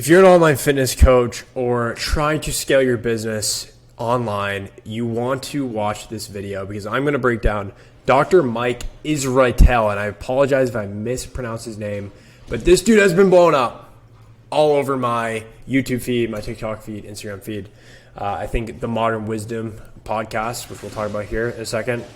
If you're an online fitness coach or trying to scale your business online, you want to watch this video because I'm going to break down Dr. Mike Israetel, and I apologize if I mispronounce his name, but this dude has been blown up all over my YouTube feed, my TikTok feed, Instagram feed. I think the Modern Wisdom podcast, which we'll talk about here in a second,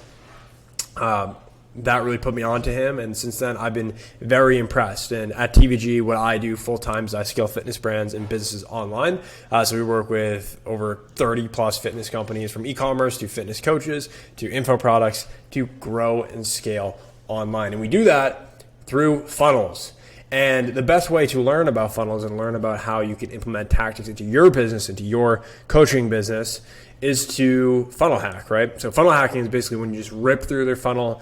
that really put me on to him. And since then, I've been very impressed. And at TVG, what I do full time is I scale fitness brands and businesses online. So we work with over 30 plus fitness companies, from e-commerce to fitness coaches to info products, to grow and scale online. And we do that through funnels. And the best way to learn about funnels and learn about how you can implement tactics into your business, into your coaching business, is to funnel hack, right? So funnel hacking is basically when you just rip through their funnel,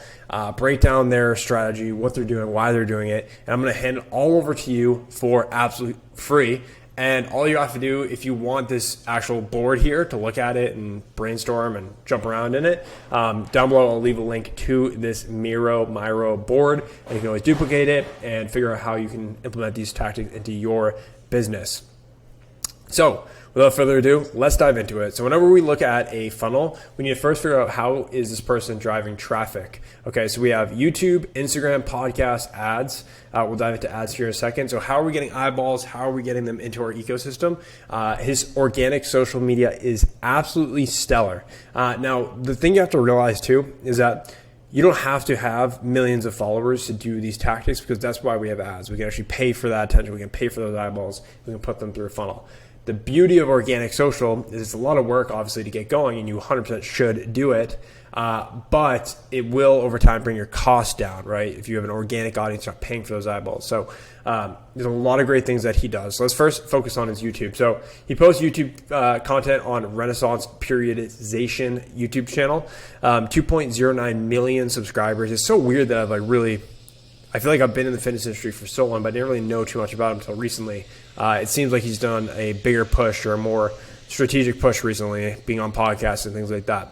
break down their strategy, what they're doing, why they're doing it. And I'm going to hand it all over to you for absolutely free. And all you have to do, if you want this actual board here to look at it and brainstorm and jump around in it, down below I'll leave a link to this Miro board, and you can always duplicate it and figure out how you can implement these tactics into your business. So without further ado, let's dive into it. So whenever we look at a funnel, we need to first figure out how is this person driving traffic. Okay, so we have YouTube, Instagram, podcast, ads. We'll dive into ads here in a second. So how are we getting eyeballs? How are we getting them into our ecosystem? His organic social media is absolutely stellar. Now, the thing you have to realize too is that you don't have to have millions of followers to do these tactics, because that's why we have ads. We can actually pay for that attention. We can pay for those eyeballs. We can put them through a funnel. The beauty of organic social is it's a lot of work, obviously, to get going, and you 100% should do it. But it will, over time, bring your costs down, right? If you have an organic audience, you're not paying for those eyeballs. So there's a lot of great things that he does. So let's first focus on his YouTube. So he posts YouTube content on Renaissance Periodization YouTube channel, 2.09 million subscribers. It's so weird that I feel like I've been in the fitness industry for so long, but I didn't really know too much about him until recently. It seems like he's done a bigger push or a more strategic push recently, being on podcasts and things like that.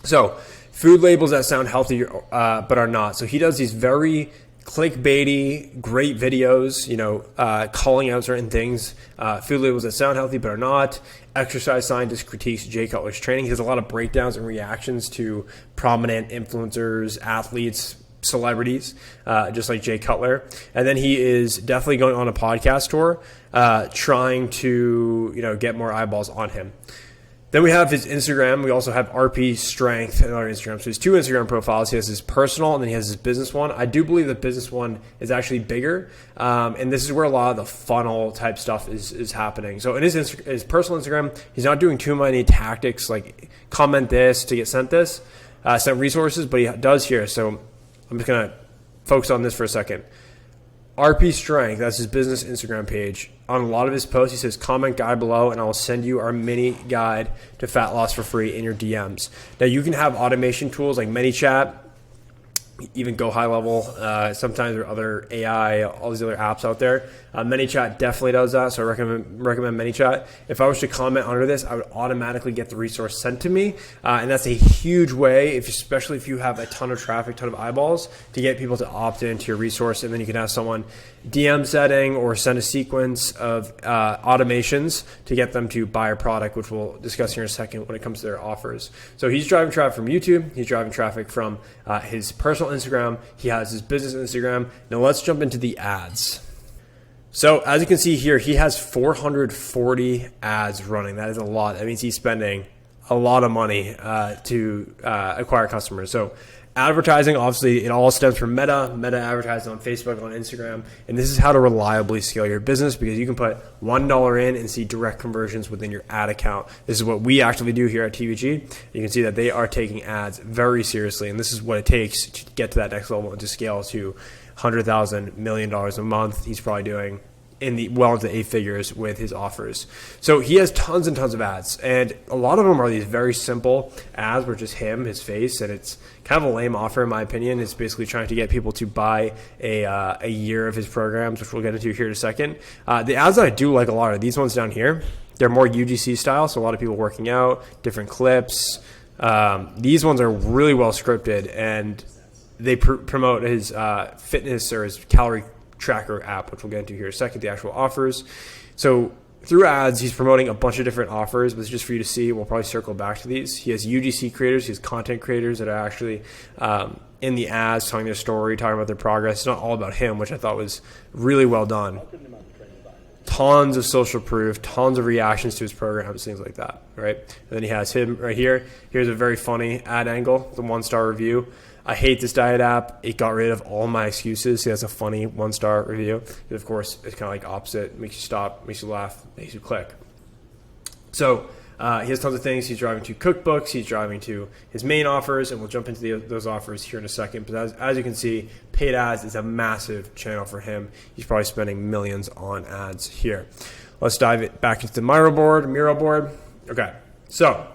So food labels that sound healthy but are not. So he does these very clickbaity, great videos, calling out certain things. Food labels that sound healthy but are not. Exercise scientist critiques Jay Cutler's training. He has a lot of breakdowns and reactions to prominent influencers, athletes, celebrities, just like Jay Cutler. And then he is definitely going on a podcast tour, trying to get more eyeballs on him. Then we have his Instagram. We also have RP Strength on our Instagram. So he has two Instagram profiles. He has his personal and then he has his business one. I do believe the business one is actually bigger. And this is where a lot of the funnel type stuff is happening. So in his personal Instagram, he's not doing too many tactics like comment this to get sent resources, but he does here. So I'm just going to focus on this for a second. RP Strength, that's his business Instagram page. On a lot of his posts, he says, comment guide below and I will send you our mini guide to fat loss for free in your DMs. Now, you can have automation tools like ManyChat, even Go High Level. Sometimes there are other AI, all these other apps out there. ManyChat definitely does that, so I recommend ManyChat. If I was to comment under this, I would automatically get the resource sent to me, and that's a huge way, especially if you have a ton of traffic, ton of eyeballs, to get people to opt into your resource. And then you can have someone DM setting or send a sequence of automations to get them to buy a product, which we'll discuss here in a second when it comes to their offers. So he's driving traffic from YouTube. He's driving traffic from his personal Instagram. He has his business Instagram. Now let's jump into the ads. So as you can see here, he has 440 ads running. That is a lot. That means he's spending a lot of money to acquire customers. So advertising, obviously, it all stems from Meta advertising on Facebook, on Instagram. And this is how to reliably scale your business, because you can put $1 in and see direct conversions within your ad account. This is what we actually do here at TVG. You can see that they are taking ads very seriously. And this is what it takes to get to that next level and to scale to $100,000 million a month. He's probably doing well into 8 figures with his offers. So he has tons and tons of ads, and a lot of them are these very simple ads where just him, his face, and it's kind of a lame offer in my opinion. It's basically trying to get people to buy a year of his programs, which we'll get into here in a second. The ads that I do like a lot are these ones down here. They're more UGC style, so a lot of people working out, different clips. These ones are really well scripted, and they promote his fitness or his calorie tracker app, which we'll get into here in a second, the actual offers. So through ads, he's promoting a bunch of different offers, but it's just for you to see. We'll probably circle back to these. He has UGC creators, he has content creators that are actually in the ads, telling their story, talking about their progress. It's not all about him, which I thought was really well done. Tons of social proof, tons of reactions to his programs, things like that, right? And then he has him right here. Here's a very funny ad angle, the 1-star review. I hate this diet app. It got rid of all my excuses. He has a funny 1-star review. And of course, it's kind of like opposite. Makes you stop, makes you laugh, makes you click. So he has tons of things. He's driving to cookbooks. He's driving to his main offers, and we'll jump into those offers here in a second. But as you can see, paid ads is a massive channel for him. He's probably spending millions on ads here. Let's dive it back into the Miro board. Okay, so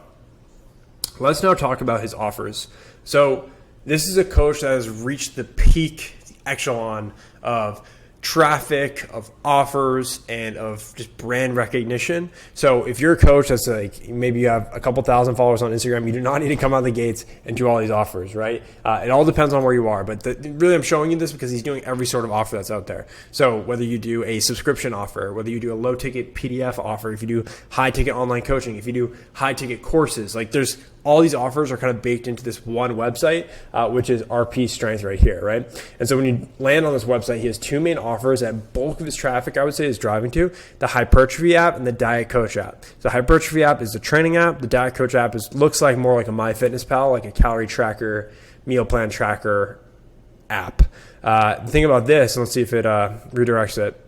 let's now talk about his offers. So this is a coach that has reached the peak, the echelon of traffic, of offers, and of just brand recognition. So if you're a coach that's like, maybe you have a couple thousand followers on Instagram, you do not need to come out of the gates and do all these offers, right? It all depends on where you are, but really I'm showing you this because he's doing every sort of offer that's out there. So whether you do a subscription offer, whether you do a low ticket PDF offer, if you do high ticket online coaching, if you do high ticket courses, like there's all these offers are kind of baked into this one website, which is RP Strength right here, right? And so when you land on this website, he has two main offers that bulk of his traffic, I would say, is driving to: the Hypertrophy app and the Diet Coach app. So Hypertrophy app is the training app. The Diet Coach app looks like more like a MyFitnessPal, like a calorie tracker, meal plan tracker app. The thing about this, and let's see if it redirects it.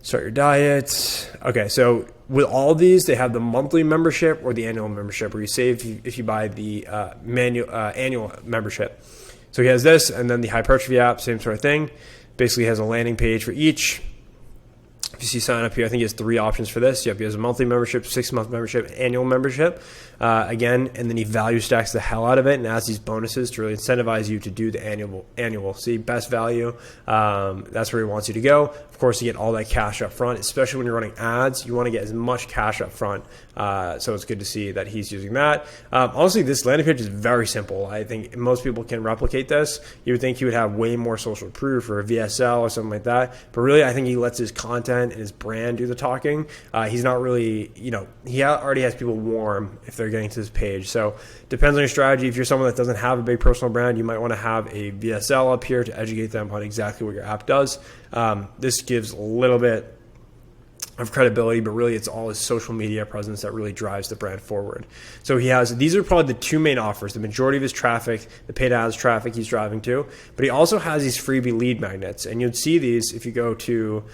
Start your diet. Okay, so with all these, they have the monthly membership or the annual membership, where you save if you buy the annual membership. So he has this, and then the Hypertrophy app, same sort of thing. Basically has a landing page for each. If you see sign up here, I think he has 3 options for this. Yep, he has a monthly membership, 6-month membership, annual membership. Again, and then he value stacks the hell out of it and adds these bonuses to really incentivize you to do the annual. See, best value, that's where he wants you to go. Of course, you get all that cash up front, especially when you're running ads. You want to get as much cash up front. So it's good to see that he's using that. Honestly, this landing page is very simple. I think most people can replicate this. You would think he would have way more social proof or a VSL or something like that. But really, I think he lets his content and his brand do the talking. He's not really, he already has people warm if they're getting to this page. So depends on your strategy. If you're someone that doesn't have a big personal brand, you might want to have a VSL up here to educate them on exactly what your app does. This gives a little bit of credibility, but really it's all his social media presence that really drives the brand forward. So these are probably the 2 main offers, the majority of his traffic, the paid ads traffic he's driving to, but he also has these freebie lead magnets, and you'd see these if you go to,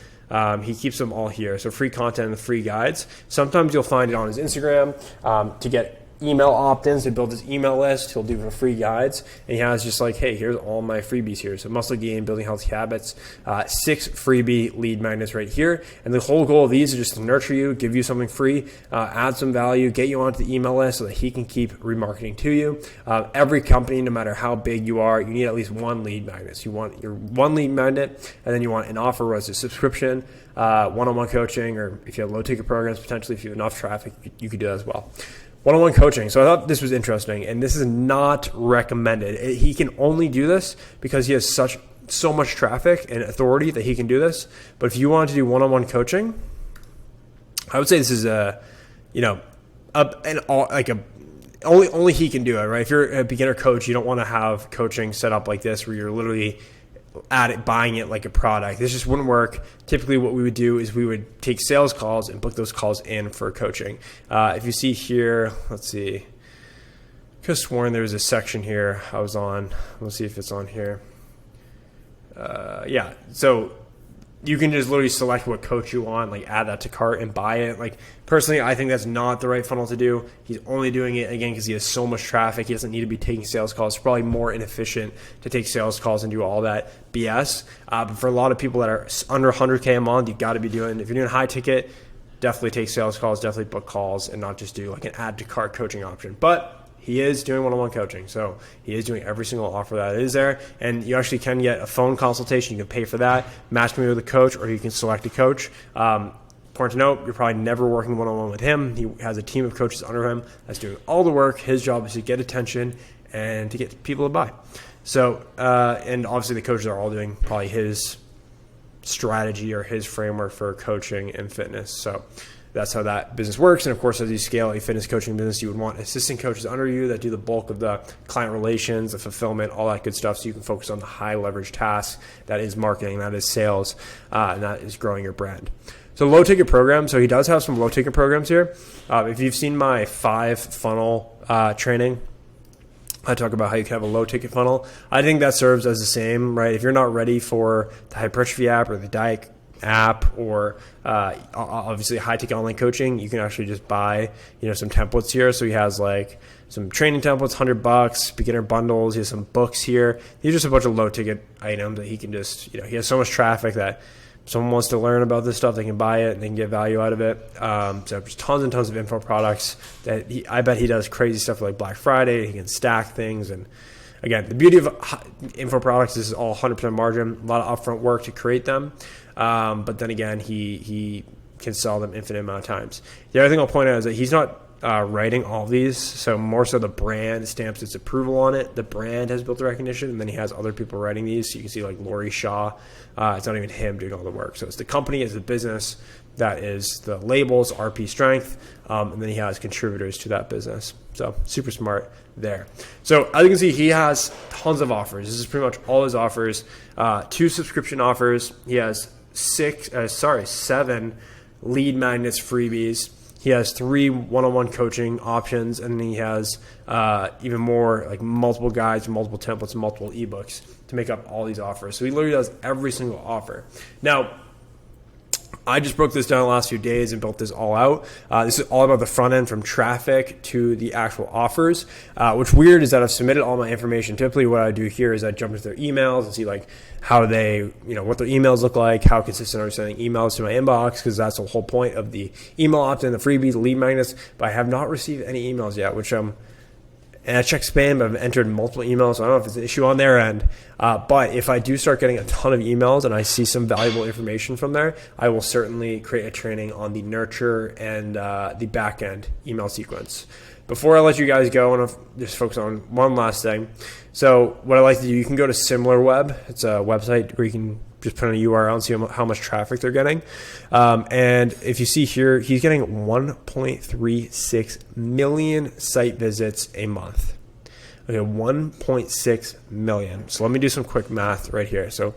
he keeps them all here. So free content and free guides. Sometimes you'll find it on his Instagram to get email opt-ins to build his email list. He'll do for free guides, and he has just like, hey, here's all my freebies here. So muscle gain, building healthy habits, 6 freebie lead magnets right here. And the whole goal of these is just to nurture you, give you something free, add some value, get you onto the email list so that he can keep remarketing to you. Every company, no matter how big you are, you need at least 1 lead magnet. So you want your 1 lead magnet, and then you want an offer, whether it's a subscription, one-on-one coaching, or if you have low ticket programs, potentially if you have enough traffic, you could do that as well. One-on-one coaching. So I thought this was interesting, and this is not recommended. He can only do this because he has so much traffic and authority that he can do this. But if you want to do one-on-one coaching, I would say this is only he can do it, right? If you're a beginner coach, you don't want to have coaching set up like this where you're literally buying it like a product. This just wouldn't work. Typically what we would do is we would take sales calls and book those calls in for coaching. If you see here, let's see, I could have sworn there was a section here I was on. Let's see if it's on here. Yeah, so you can just literally select what coach you want, like add that to cart and buy it. Like personally, I think that's not the right funnel to do. He's only doing it again because he has so much traffic. He doesn't need to be taking sales calls. It's probably more inefficient to take sales calls and do all that BS. But for a lot of people that are under 100K a month, you've got to be doing, if you're doing high ticket, definitely take sales calls, definitely book calls, and not just do like an add to cart coaching option. But he is doing one-on-one coaching. So he is doing every single offer that is there. And you actually can get a phone consultation. You can pay for that, match me with a coach, or you can select a coach. Important to note, you're probably never working one-on-one with him. He has a team of coaches under him that's doing all the work. His job is to get attention and to get people to buy. So, and obviously the coaches are all doing probably his strategy or his framework for coaching and fitness. So that's how that business works. And of course, as you scale a fitness coaching business, you would want assistant coaches under you that do the bulk of the client relations, the fulfillment, all that good stuff, so you can focus on the high leverage tasks. That is marketing, that is sales, and that is growing your brand. So low ticket program. So he does have some low ticket programs here. If you've seen my 5 funnel training, I talk about how you can have a low ticket funnel. I think that serves as the same, right? If you're not ready for the hypertrophy app or the diet app or obviously high ticket online coaching, you can actually just buy some templates here. So he has like some training templates, $100, beginner bundles. He has some books here. These are just a bunch of low ticket items that he can just, he has so much traffic that if someone wants to learn about this stuff, they can buy it and they can get value out of it. So there's tons and tons of info products that I bet he does crazy stuff like Black Friday. He can stack things. And again, the beauty of info products is all 100% margin, a lot of upfront work to create them. But then again, he can sell them infinite amount of times. The other thing I'll point out is that he's not writing all these, so more so the brand stamps its approval on it. The brand has built the recognition, and then he has other people writing these. So you can see like Lori Shaw. It's not even him doing all the work. So it's the company, it's the business that is the labels, RP strength, and then he has contributors to that business. So super smart there. So as you can see, he has tons of offers. This is pretty much all his offers. 2 subscription offers. He has 7 lead magnets freebies. He has 3 one-on-one coaching options, and then he has even more, like multiple guides, multiple templates, multiple ebooks to make up all these offers. So he literally does every single offer. Now, I just broke this down the last few days and built this all out. This is all about the front end, from traffic to the actual offers. What's weird is that I've submitted all my information. Typically what I do here is I jump into their emails and see like how they, what their emails look like, how consistent are they sending emails to my inbox, because that's the whole point of the email opt-in, the freebies, the lead magnets. But I have not received any emails yet, which and I checked spam, but I've entered multiple emails, so I don't know if it's an issue on their end. But if I do start getting a ton of emails and I see some valuable information from there, I will certainly create a training on the nurture and the back end email sequence. Before I let you guys go, I want to just focus on one last thing. So what I like to do, you can go to SimilarWeb. It's a website where you can just put in a URL and see how much traffic they're getting. And if you see here, he's getting 1.36 million site visits a month. Okay, 1.6 million. So let me do some quick math right here. So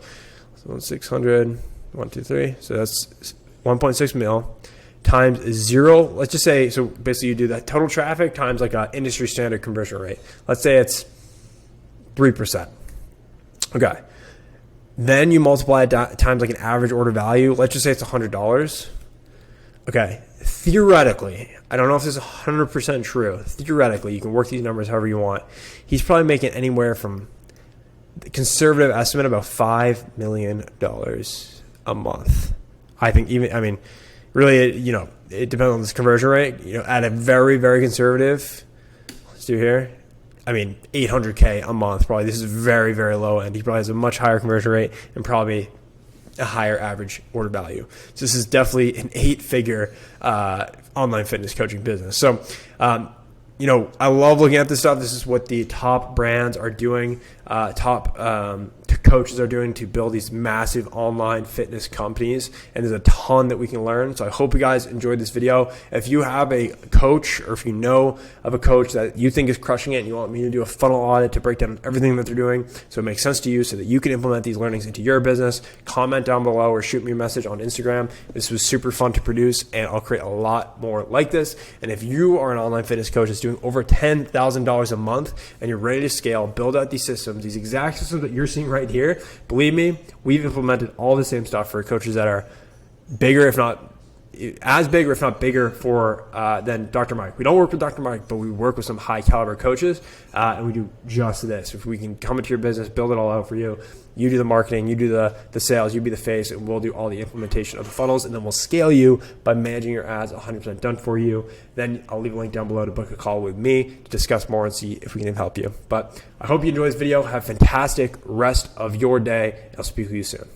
600, 1, 2, 3. So that's 1.6 mil times 0. Let's just say, so basically you do that total traffic times like an industry standard conversion rate. Let's say it's 3%. Okay. Then you multiply it times like an average order value. Let's just say it's $100. Okay. Theoretically, I don't know if this is 100% true. Theoretically, you can work these numbers however you want. He's probably making anywhere from, the conservative estimate, about $5 million a month. I think really, it depends on this conversion rate. At a very, very conservative, let's do here, $800K a month, probably. This is very, very low end. He probably has a much higher conversion rate and probably a higher average order value. So this is definitely an 8-figure online fitness coaching business. So, I love looking at this stuff. This is what the top brands are doing, top coaches are doing to build these massive online fitness companies. And there's a ton that we can learn. So I hope you guys enjoyed this video. If you have a coach, or if you know of a coach that you think is crushing it and you want me to do a funnel audit to break down everything that they're doing so it makes sense to you so that you can implement these learnings into your business, comment down below or shoot me a message on Instagram. This was super fun to produce, and I'll create a lot more like this. And if you are an online fitness coach that's doing over $10,000 a month and you're ready to scale, build out these systems, these exact systems that you're seeing right here, believe me, we've implemented all the same stuff for coaches that are bigger, if not as big, or if not bigger than Dr. Mike. We don't work with Dr. Mike, but we work with some high caliber coaches, and we do just this. If we can come into your business, build it all out for you, you do the marketing, you do the sales, you be the face, and we'll do all the implementation of the funnels, and then we'll scale you by managing your ads 100% done for you. Then I'll leave a link down below to book a call with me to discuss more and see if we can help you. But I hope you enjoyed this video. Have a fantastic rest of your day, and I'll speak with you soon.